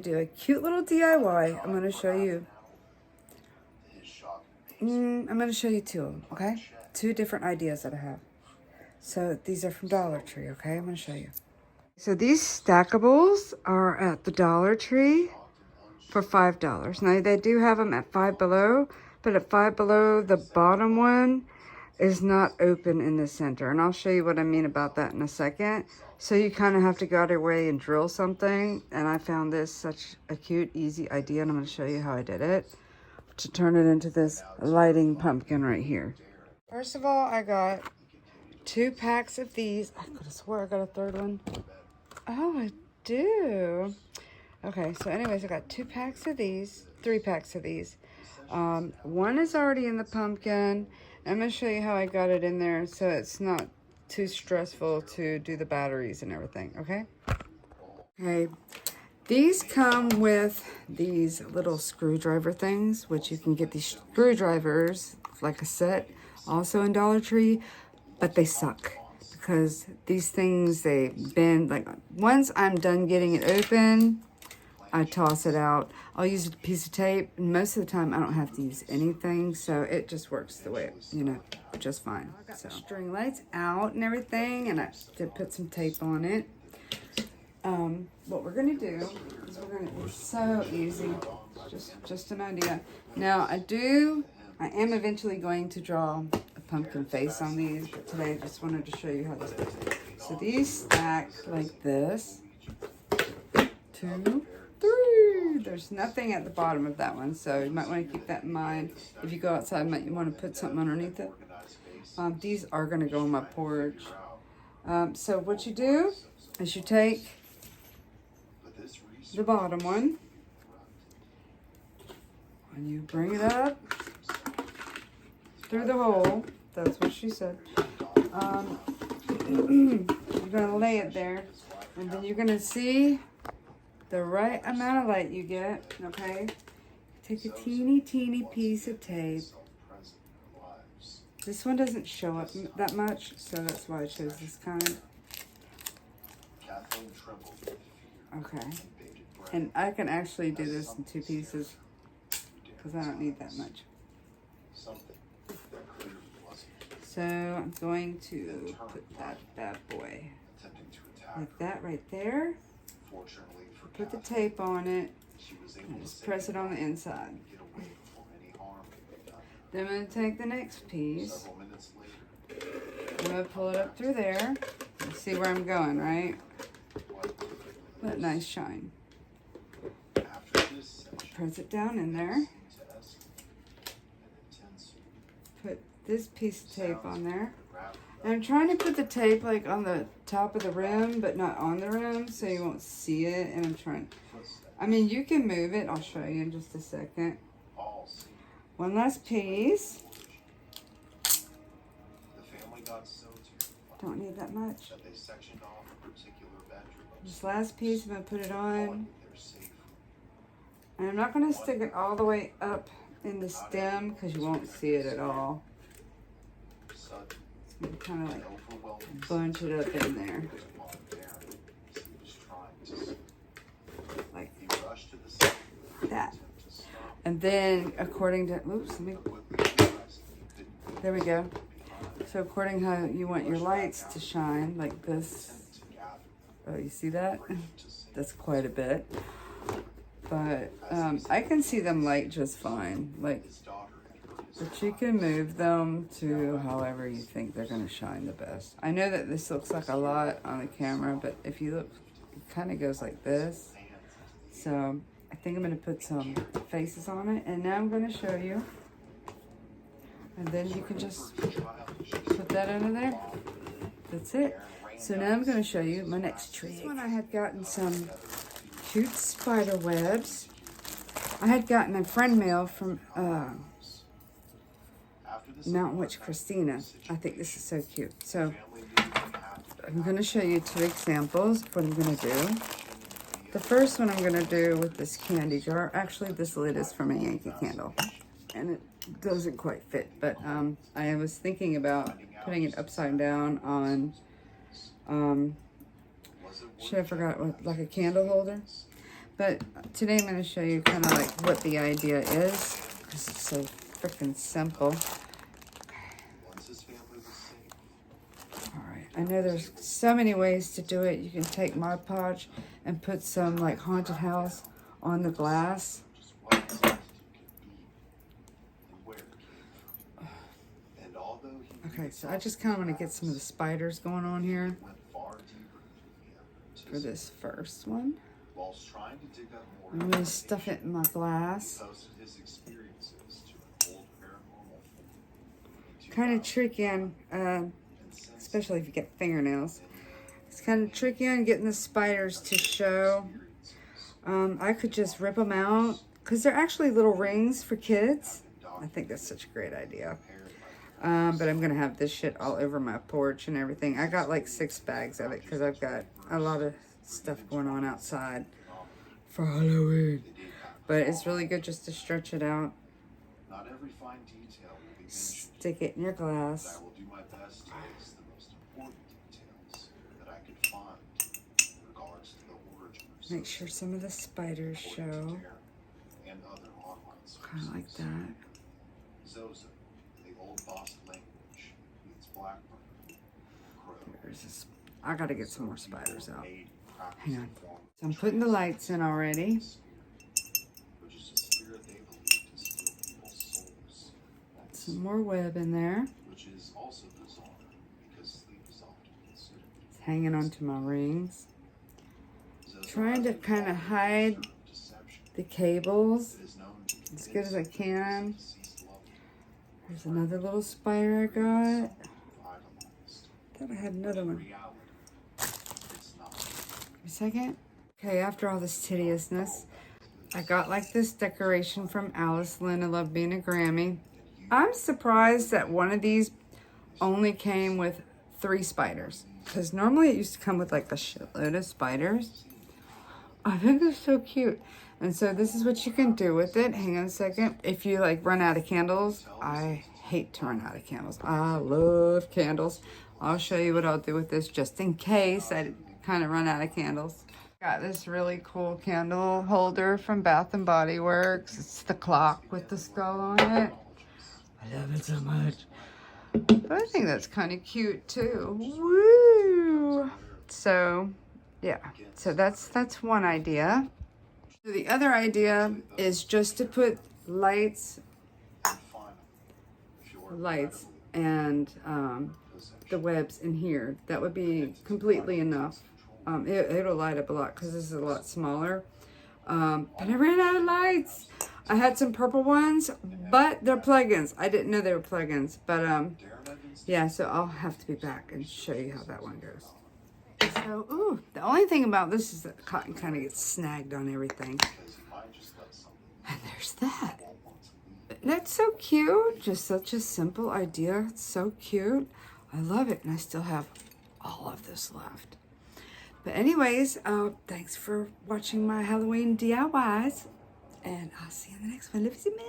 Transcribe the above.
do a cute little DIY. I'm going to show you. I'm going to show you two of them, okay? Two different ideas that I have. So these are from Dollar Tree, okay? I'm going to show you. So these stackables are at the Dollar Tree for $5. Now they do have them at Five Below, but at Five Below, the bottom one is not open in the center. And I'll show you what I mean about that in a second. So you kind of have to go out of your way and drill something. And I found this such a cute, easy idea. And I'm going to show you how I did it to turn it into this lighting pumpkin right here. First of all, I got 2 packs of these. I could have swore I got a third one. Oh, I do. Okay, so anyways, I got 2 packs of these, 3 packs of these. One is already in the pumpkin. I'm going to show you how I got it in there so it's not too stressful to do the batteries and everything, okay? Okay, these come with these little screwdriver things, which you can get these screwdrivers, like a set, also in Dollar Tree, but they suck. Because these things, they bend, like once I'm done getting it open, I toss it out. I'll use a piece of tape, and most of the time I don't have to use anything, so it just works the way, you know, just fine. I got the string lights out and everything, and I did put some tape on it. What we're gonna do is it's so easy, just an idea. Now I am eventually going to draw a pumpkin face on these, but today I just wanted to show you how this goes. So these stack like this. 2, 3. There's nothing at the bottom of that one, so you might want to keep that in mind. If you go outside, you might want to put something underneath it. These are going to go on my porch. So what you do is you take the bottom one and you bring it up through the hole. That's what she said. You're going to lay it there, and then you're going to see the right amount of light you get, okay? Take a teeny piece of tape. This one doesn't show up that much, so that's why I chose this kind. Okay. And I can actually do this in 2 pieces because I don't need that much. So I'm going to put that bad boy like that right there. Put the tape on it and just press it on the inside. Then I'm going to take the next piece. I'm going to pull it up through there. You see where I'm going, right? That nice shine. Press it down in there. Put this piece of tape on there. And I'm trying to put the tape like on the top of the rim, but not on the rim, so you won't see it. And I'm trying, I mean, you can move it. I'll show you in just a second. One last piece. Don't need that much. This last piece, I'm going to put it on. And I'm not going to stick it all the way up in the stem because you won't see it at all. Kind of like bunch it up in there. Like that. And then according to, there we go. So according how you want your lights to shine, like this. Oh, you see that? That's quite a bit. But I can see them light just fine. Like, but you can move them to however you think they're going to shine the best. I know that this looks like a lot on the camera, but if you look, it kind of goes like this. So I think I'm going to put some faces on it. And now I'm going to show you. And then you can just put that under there. That's it. So now I'm going to show you my next trick. This one I had gotten some cute spider webs. I had gotten a friend mail from Mountain Witch Christina. I think this is so cute. So I'm going to show you 2 examples of what I'm going to do. The first one I'm going to do with this candy jar. Actually, this lid is from a Yankee Candle, and it doesn't quite fit. But I was thinking about putting it upside down on, I forgot what, like a candle holder. But today I'm going to show you kind of like what the idea is, because it's so freaking simple. Alright, I know there's so many ways to do it. You can take Mod Podge and put some like haunted house on the glass. Okay, so I just kind of want to get some of the spiders going on here for this first one. I'm going to stuff it in my glass. Kind of tricky on, especially if you get fingernails. It's kind of tricky on getting the spiders to show. I could just rip them out because they're actually little rings for kids. I think that's such a great idea. But I'm going to have this shit all over my porch and everything. I got like 6 bags of it because I've got a lot of stuff going on outside for Halloween. But it's really good just to stretch it out. Stick it in your glass. Make sure some of the spiders show. Kind of like that. There's this. I gotta get some more spiders out. Hang on. So I'm putting the lights in already. Some more web in there. It's hanging onto my rings. Trying to kind of hide the cables as good as I can. There's another little spider I got. Thought I had another one. A second. Okay, after all this tediousness, I got like this decoration from Alice Lynn. I Love Being a Grammy. I'm surprised that one of these only came with 3 spiders, because normally it used to come with like a shitload of spiders. I think they're so cute. And so this is what you can do with it. Hang on a second. If you like run out of candles, I hate to run out of candles. I love candles. I'll show you what I'll do with this just in case I kind of run out of candles. Got this really cool candle holder from Bath and Body Works. It's the clock with the skull on it. I love it so much. But I think that's kind of cute too. Woo! So, yeah. So that's one idea. So the other idea is just to put lights and the webs in here. That would be completely enough. It'll light up a lot because this is a lot smaller. But I ran out of lights. I had some purple ones, but they're plugins. I didn't know they were plugins. But yeah, so I'll have to be back and show you how that one goes. So, ooh, the only thing about this is that the cotton kind of gets snagged on everything. And there's that. That's so cute. Just such a simple idea. It's so cute. I love it. And I still have all of this left. But anyways, thanks for watching my Halloween DIYs. And I'll see you in the next one. Love you, man.